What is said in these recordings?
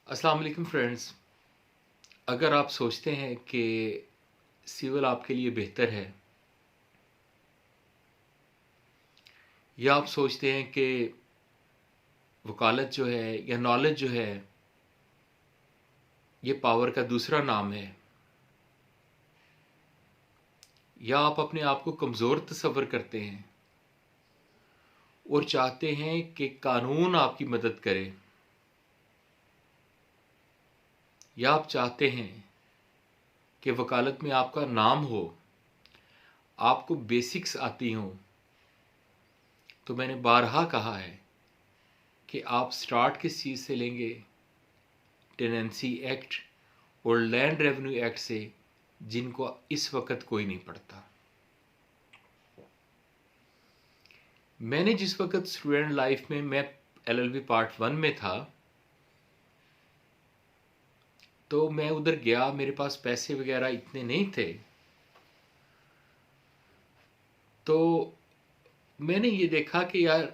अस्सलाम वालेकुम फ्रेंड्स। अगर आप सोचते हैं कि सिविल आपके लिए बेहतर है या आप सोचते हैं कि वकालत जो है या नॉलेज जो है ये पावर का दूसरा नाम है, या आप अपने आप को कमज़ोर तस्वर करते हैं और चाहते हैं कि कानून आपकी मदद करे, या आप चाहते हैं कि वकालत में आपका नाम हो, आपको बेसिक्स आती हों, तो मैंने बारहा कहा है कि आप स्टार्ट किस चीज़ से लेंगे? टेनेंसी एक्ट और लैंड रेवेन्यू एक्ट से, जिनको इस वक्त कोई नहीं पढ़ता। मैंने जिस वक्त स्टूडेंट लाइफ में मैं एलएलबी पार्ट 1 में था, तो मैं उधर गया, मेरे पास पैसे वगैरह इतने नहीं थे, तो मैंने ये देखा कि यार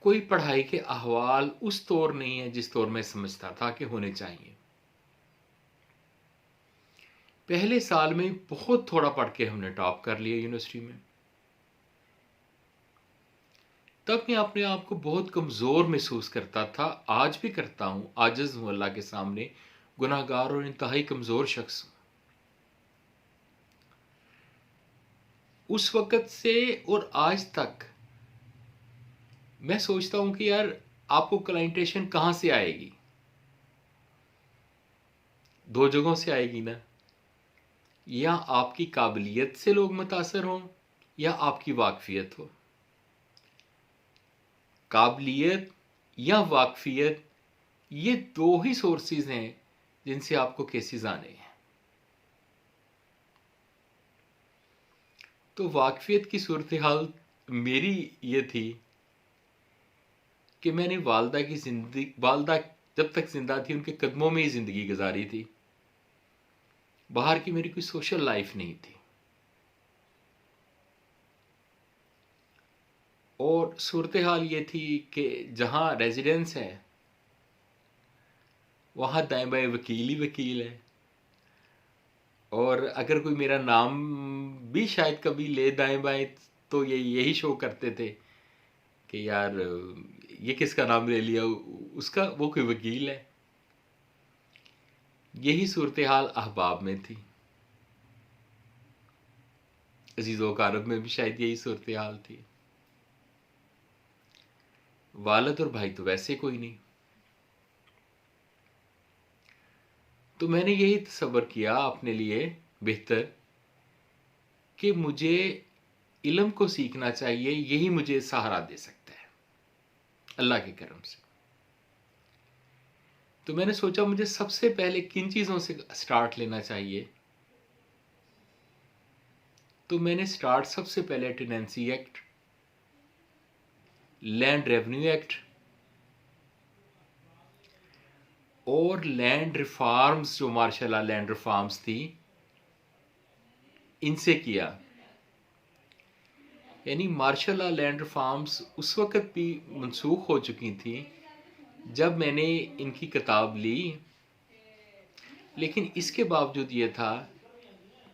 कोई पढ़ाई के अहवाल उस तौर नहीं है जिस तौर में समझता था कि होने चाहिए। पहले साल में बहुत थोड़ा पढ़ के हमने टॉप कर लिया यूनिवर्सिटी में। तब मैं अपने आप को बहुत कमज़ोर महसूस करता था, आज भी करता हूँ, आजिज़ हूँ अल्लाह के सामने, गुनाहगार और इंतहाई कमज़ोर शख्स हूँ। उस वक़्त से और आज तक मैं सोचता हूँ कि यार आपको क्लाइंटेशन कहाँ से आएगी? दो जगहों से आएगी ना, या आपकी काबिलियत से लोग मुतासर हों या आपकी वाकफियत हो। काबिलियत या वाकफियत, ये दो ही सोर्सेज हैं जिनसे आपको केसेस आने हैं। तो वाकफियत की सूरत हाल मेरी ये थी कि मैंने वालदा जब तक जिंदा थी उनके कदमों में ही ज़िंदगी गुजारी थी। बाहर की मेरी कोई सोशल लाइफ नहीं थी, और सूरत हाल ये थी कि जहाँ रेजिडेंस है वहाँ दाएं बाएं वकील ही वकील है, और अगर कोई मेरा नाम भी शायद कभी ले दाएं बाएं तो ये यही शो करते थे कि यार ये किसका नाम ले लिया, उसका वो कोई वकील है। यही सूरत हाल अहबाब में थी, अजीज़ो कारब में भी शायद यही सूरत हाल थी। वालद और भाई तो वैसे कोई नहीं। तो मैंने यही तसव्वुर किया अपने लिए बेहतर कि मुझे इल्म को सीखना चाहिए, यही मुझे सहारा दे सकता है अल्लाह के करम से। तो मैंने सोचा मुझे सबसे पहले किन चीज़ों से स्टार्ट लेना चाहिए। तो मैंने स्टार्ट सबसे पहले tenancy act, land revenue act और लैंड रिफॉर्म्स, जो मार्शल लैंड रिफॉर्म्स थी, इनसे किया। यानी मार्शल लैंड रिफॉर्म्स उस वक़्त भी मनसूख हो चुकी थी जब मैंने इनकी किताब ली, लेकिन इसके बावजूद ये था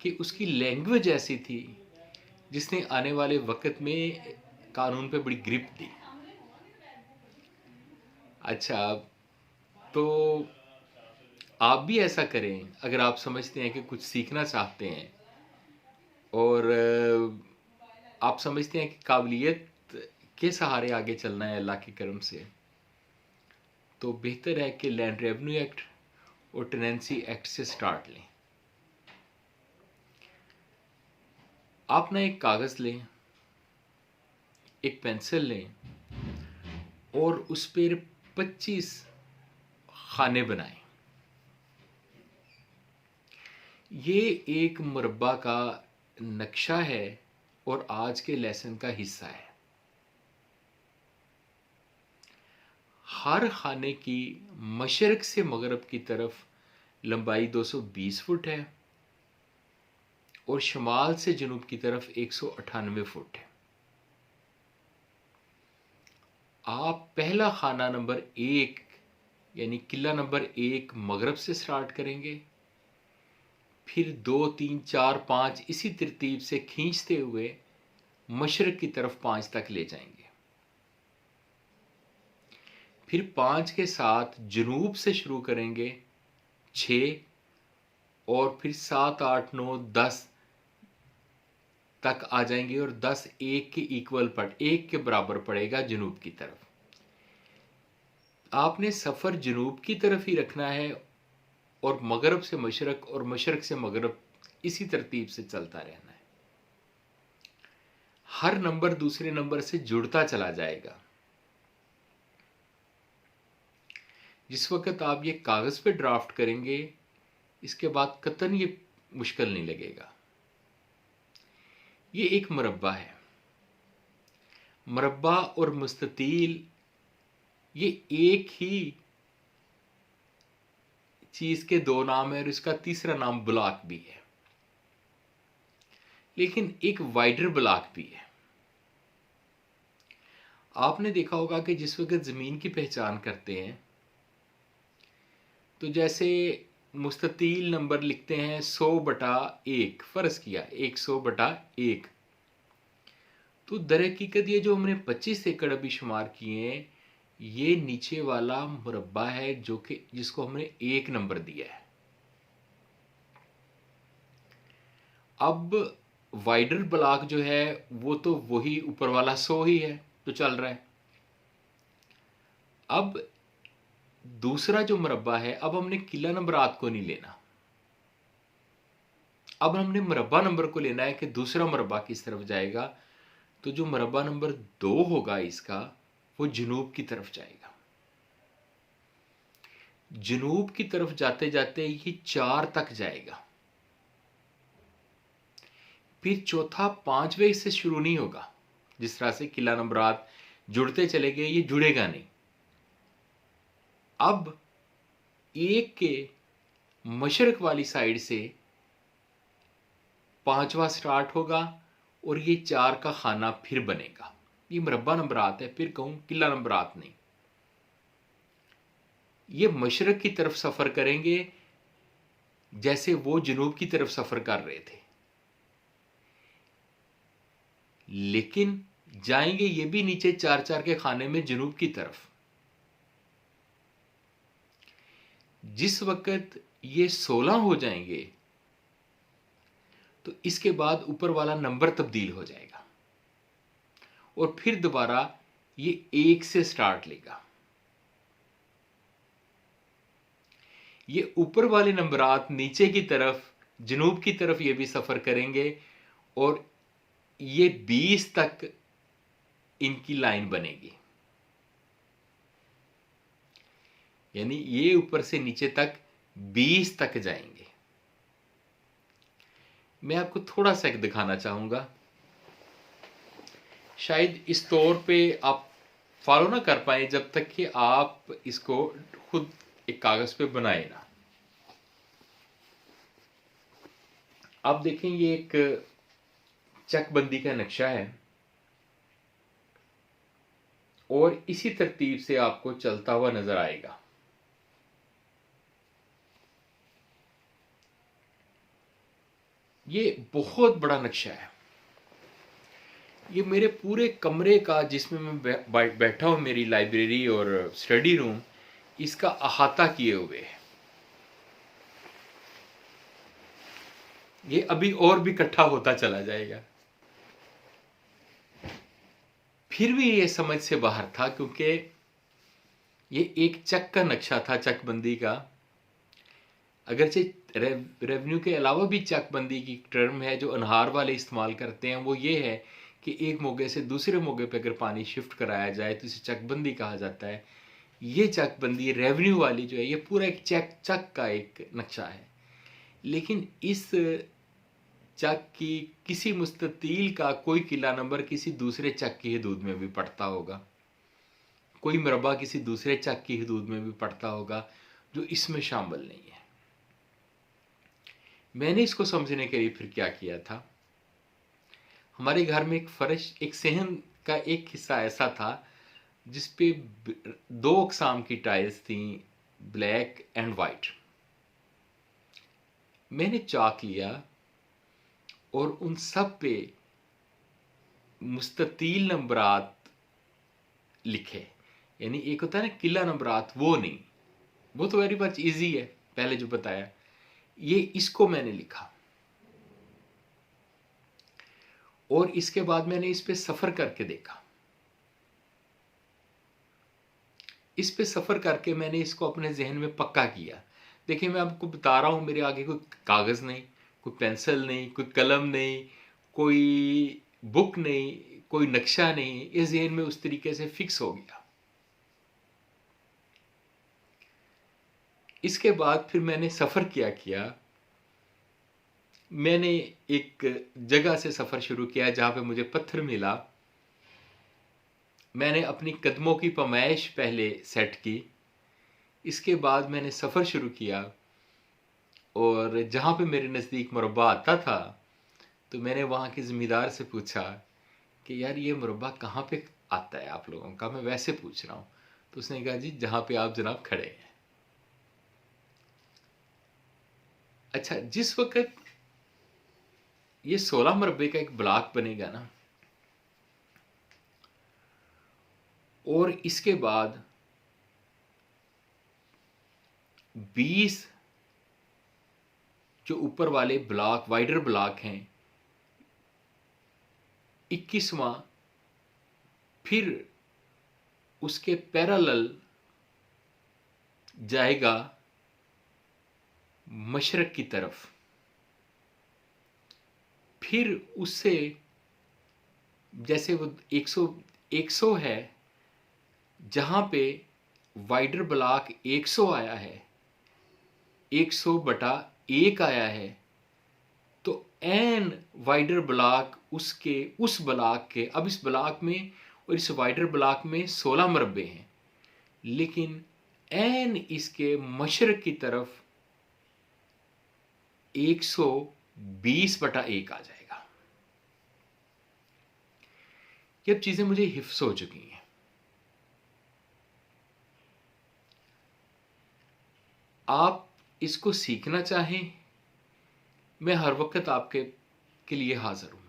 कि उसकी लैंग्वेज ऐसी थी जिसने आने वाले वक़्त में कानून पे बड़ी ग्रिप दी। अच्छा, तो आप भी ऐसा करें अगर आप समझते हैं कि कुछ सीखना चाहते हैं और आप समझते हैं कि काबिलियत के सहारे आगे चलना है अल्लाह के करम से, तो बेहतर है कि लैंड रेवेन्यू एक्ट और टेनेंसी एक्ट से स्टार्ट लें। आप ना एक कागज़ लें, एक पेंसिल लें और उस पर 25 खाने बनाएं। ये एक मुरब्बा का नक्शा है और आज के लेसन का हिस्सा है। हर खाने की मशरक से मगरब की तरफ लंबाई 220 फुट है और शुमाल से जनूब की तरफ 198 फुट है। आप पहला खाना नंबर 1 यानी किला नंबर 1 मगरब से स्टार्ट करेंगे, फिर 2, 3, 4, 5 इसी तरतीब से खींचते हुए मशरक की तरफ 5 तक ले जाएंगे। फिर 5 के साथ जनूब से शुरू करेंगे 6, और फिर 7, 8, 9, 10 तक आ जाएंगे, और 10 1 के इक्वल पड़ 1 के बराबर पड़ेगा जनूब की तरफ। आपने सफ़र जनूब की तरफ ही रखना है और मगरब से मशरक और मशरक से मगरब इसी तरतीब से चलता रहना है। हर नंबर दूसरे नंबर से जुड़ता चला जाएगा। जिस वक्त आप ये कागज़ पे ड्राफ्ट करेंगे, इसके बाद कतन ये मुश्किल नहीं लगेगा। ये एक मुरब्बा है। मुरब्बा और मुस्ततील ये एक ही चीज के दो नाम है, और इसका तीसरा नाम ब्लॉक भी है, लेकिन एक वाइडर ब्लॉक भी है। आपने देखा होगा कि जिस वक्त जमीन की पहचान करते हैं तो जैसे मुस्ततील नंबर लिखते हैं 100/1, फर्ज किया 100/1, तो दर हकीकत ये जो हमने 25 एकड़ अभी शुमार किए हैं, ये नीचे वाला मुरब्बा है जो कि जिसको हमने 1 नंबर दिया है। अब वाइडर ब्लॉक जो है वो तो वही ऊपर वाला 100 ही है जो चल रहा है। अब दूसरा जो मुरब्बा है, अब हमने किला नंबरात को नहीं लेना, अब हमने मुरब्बा नंबर को लेना है कि दूसरा मुरब्बा किस तरफ जाएगा। तो जो मुरब्बा नंबर 2 होगा इसका, वो जनूब की तरफ जाएगा। जनूब की तरफ जाते जाते ये 4 तक जाएगा। फिर चौथा 5वें से शुरू नहीं होगा। जिस तरह से किला नंबरात जुड़ते चले गए, ये जुड़ेगा नहीं। अब 1 के मशरक वाली साइड से 5वां स्टार्ट होगा और ये 4 का खाना फिर बनेगा। ये मुरब्बा नंबरात है, फिर कहूं किला नंबरात नहीं। ये मशरक की तरफ सफर करेंगे जैसे वो जनूब की तरफ सफर कर रहे थे, लेकिन जाएंगे ये भी नीचे 4-4 के खाने में जनूब की तरफ। जिस वक्त ये 16 हो जाएंगे तो इसके बाद ऊपर वाला नंबर तब्दील हो जाएगा और फिर दोबारा ये 1 से स्टार्ट लेगा। ये ऊपर वाले नंबरात नीचे की तरफ जनूब की तरफ ये भी सफर करेंगे और ये 20 तक इनकी लाइन बनेगी। यानी ये ऊपर से नीचे तक 20 तक जाएंगे। मैं आपको थोड़ा सा एक दिखाना चाहूंगा, शायद इस तौर पे आप फॉलो ना कर पाए जब तक कि आप इसको खुद एक कागज पे बनाए ना। आप देखें, ये एक चकबंदी का नक्शा है और इसी तरतीब से आपको चलता हुआ नजर आएगा। ये बहुत बड़ा नक्शा है। ये मेरे पूरे कमरे का, जिसमें मैं बैठा हूं, मेरी लाइब्रेरी और स्टडी रूम, इसका अहाता किए हुए है। ये अभी और भी इकट्ठा होता चला जाएगा। फिर भी ये समझ से बाहर था, क्योंकि ये एक चक का नक्शा था, चकबंदी का। अगरचे रेवेन्यू के अलावा भी चकबंदी की टर्म है जो अनहार वाले इस्तेमाल करते हैं, वो ये है कि एक मोगे से दूसरे मोगे पे अगर पानी शिफ्ट कराया जाए तो इसे चकबंदी कहा जाता है। ये चकबंदी रेवेन्यू वाली जो है, ये पूरा एक चक का एक नक्शा है। लेकिन इस चक की किसी मुस्ततील का कोई किला नंबर किसी दूसरे चक की हदूद में भी पड़ता होगा, कोई मुरब्बा किसी दूसरे चक की हदूद में भी पड़ता होगा, जो इसमें शामिल नहीं है। मैंने इसको समझने के लिए फिर क्या किया था, हमारे घर में एक फर्श, एक सहन का एक हिस्सा ऐसा था जिस पे 2 अक़साम की टाइल्स थी, ब्लैक एंड वाइट। मैंने चाक लिया और उन सब पे मुस्ततील नंबरात लिखे। यानी एक होता है ना किला नंबरात, वो नहीं, वो तो वेरी मच इजी है, पहले जो बताया। ये इसको मैंने लिखा और इसके बाद मैंने इस पे सफ़र करके देखा। इस पे सफ़र करके मैंने इसको अपने जहन में पक्का किया। देखिए, मैं आपको बता रहा हूँ, मेरे आगे कोई कागज़ नहीं, कोई पेंसिल नहीं, कोई कलम नहीं, कोई बुक नहीं, कोई नक्शा नहीं, ये जहन में उस तरीके से फिक्स हो गया। इसके बाद फिर मैंने सफ़र किया। मैंने एक जगह से सफ़र शुरू किया जहाँ पे मुझे पत्थर मिला। मैंने अपनी कदमों की पैमाइश पहले सेट की। इसके बाद मैंने सफ़र शुरू किया और जहाँ पे मेरे नज़दीक मुरब्बा आता था तो मैंने वहाँ के ज़मींदार से पूछा कि यार ये मुरब्बा कहाँ पे आता है आप लोगों का, मैं वैसे पूछ रहा हूँ। तो उसने कहा जी जहाँ पे आप जनाब खड़े हैं। अच्छा, जिस वक्त ये 16 मुरब्बे का एक ब्लॉक बनेगा ना, और इसके बाद 20 जो ऊपर वाले ब्लॉक, वाइडर ब्लॉक हैं, 21वां फिर उसके पैरेलल जाएगा मशरक की तरफ। फिर उससे जैसे वो 100 है, जहाँ पे वाइडर ब्लॉक 100 आया है, 100/1 आया है, तो एन वाइडर ब्लॉक उसके उस ब्लॉक के, अब इस ब्लॉक में और इस वाइडर ब्लॉक में 16 मुरब्बे हैं, लेकिन एन इसके मशरक की तरफ 120/1 आ जाएगा। ये अब चीजें मुझे हिफ्स हो चुकी हैं। आप इसको सीखना चाहें, मैं हर वक्त आपके के लिए हाजिर हूं।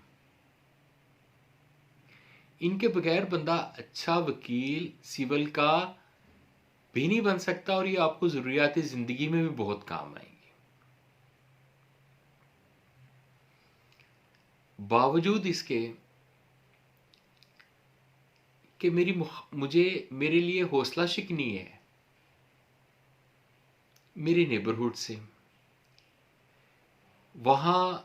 इनके बगैर बंदा अच्छा वकील सिविल का भी नहीं बन सकता और ये आपको जरूरियात जिंदगी में भी बहुत काम आएंगे। बावजूद इसके कि मेरे लिए हौसला शिकनी है मेरे नेबरहुड से, वहां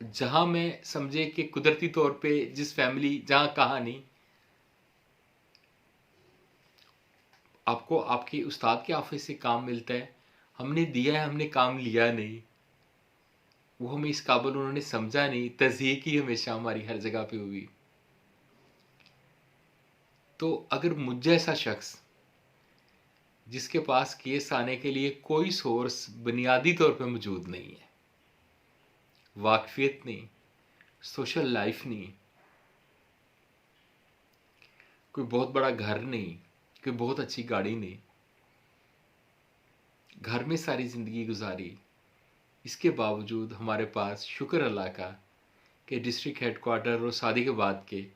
जहां मैं समझे कि कुदरती तौर पे जिस फैमिली, जहां कहानी आपको आपके उस्ताद के ऑफिस से काम मिलता है, हमने दिया है, हमने काम लिया नहीं, वो हमें इस काबिल उन्होंने समझा नहीं, तज़हीक ही हमेशा हमारी हर जगह पे हुई। तो अगर मुझ जैसा शख्स जिसके पास केस आने के लिए कोई सोर्स बुनियादी तौर पे मौजूद नहीं है, वाकफियत नहीं, सोशल लाइफ नहीं, कोई बहुत बड़ा घर नहीं, कोई बहुत अच्छी गाड़ी नहीं, घर में सारी ज़िंदगी गुजारी, इसके बावजूद हमारे पास शुक्र अल्लाह का कि डिस्ट्रिक्ट हेडक्वार्टर और शादी के बाद के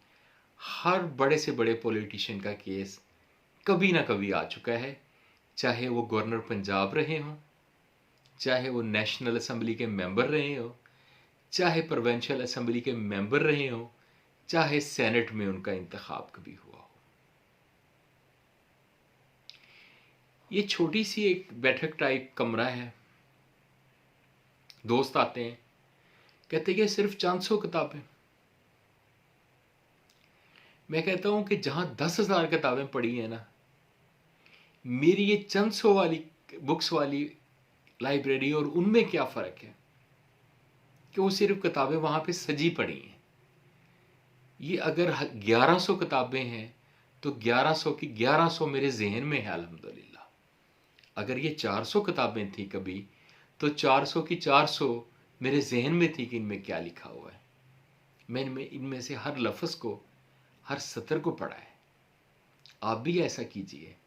हर बड़े से बड़े पॉलिटिशियन का केस कभी ना कभी आ चुका है, चाहे वो गवर्नर पंजाब रहे हों, चाहे वो नेशनल असेंबली के मेंबर रहे हों, चाहे प्रोविंशियल असेंबली के मेंबर रहे हों, चाहे सेनेट में उनका इंतखाब कभी हुआ हो। ये छोटी सी एक बैठक टाइप कमरा है, दोस्त आते हैं, कहते कि सिर्फ 400 किताबें। मैं कहता हूं कि जहां 10,000 किताबें पढ़ी हैं ना, मेरी ये चंद सौ वाली बुक्स वाली लाइब्रेरी और उनमें क्या फ़र्क है कि वो सिर्फ किताबें वहाँ पे सजी पड़ी हैं। ये अगर 1100 किताबें हैं तो 1100 की 1100 मेरे जहन में है अल्हम्दुलिल्लाह। अगर ये 400 किताबें थी कभी, तो 400 की 400 मेरे जहन में थी कि इनमें क्या लिखा हुआ है। मैंने इनमें से हर लफ्ज़ को, हर सतर को पढ़ा है। आप भी ऐसा कीजिए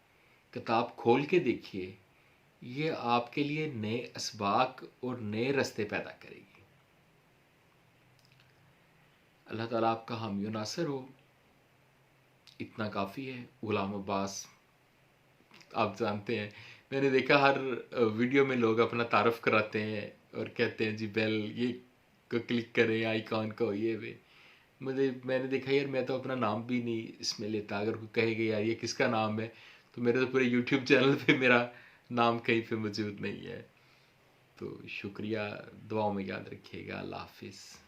किताब खोल के देखिए, ये आपके लिए नए असबाक और नए रास्ते पैदा करेगी। अल्लाह ताला आपका हामी और नासिर हो। इतना काफ़ी है। गुलाम अब्बास, आप जानते हैं, मैंने देखा हर वीडियो में लोग अपना तारफ़ कराते हैं और कहते हैं जी बेल ये को क्लिक करें, आइकॉन को, ये वे। मैंने देखा यार, मैं तो अपना नाम भी नहीं इसमें लेता। अगर कोई कहेगा यार ये किसका नाम है, तो मेरे तो पूरे यूट्यूब चैनल पे मेरा नाम कहीं पे मौजूद नहीं है। तो शुक्रिया, दुआओं में याद रखिएगा। अल्लाह हाफिज़।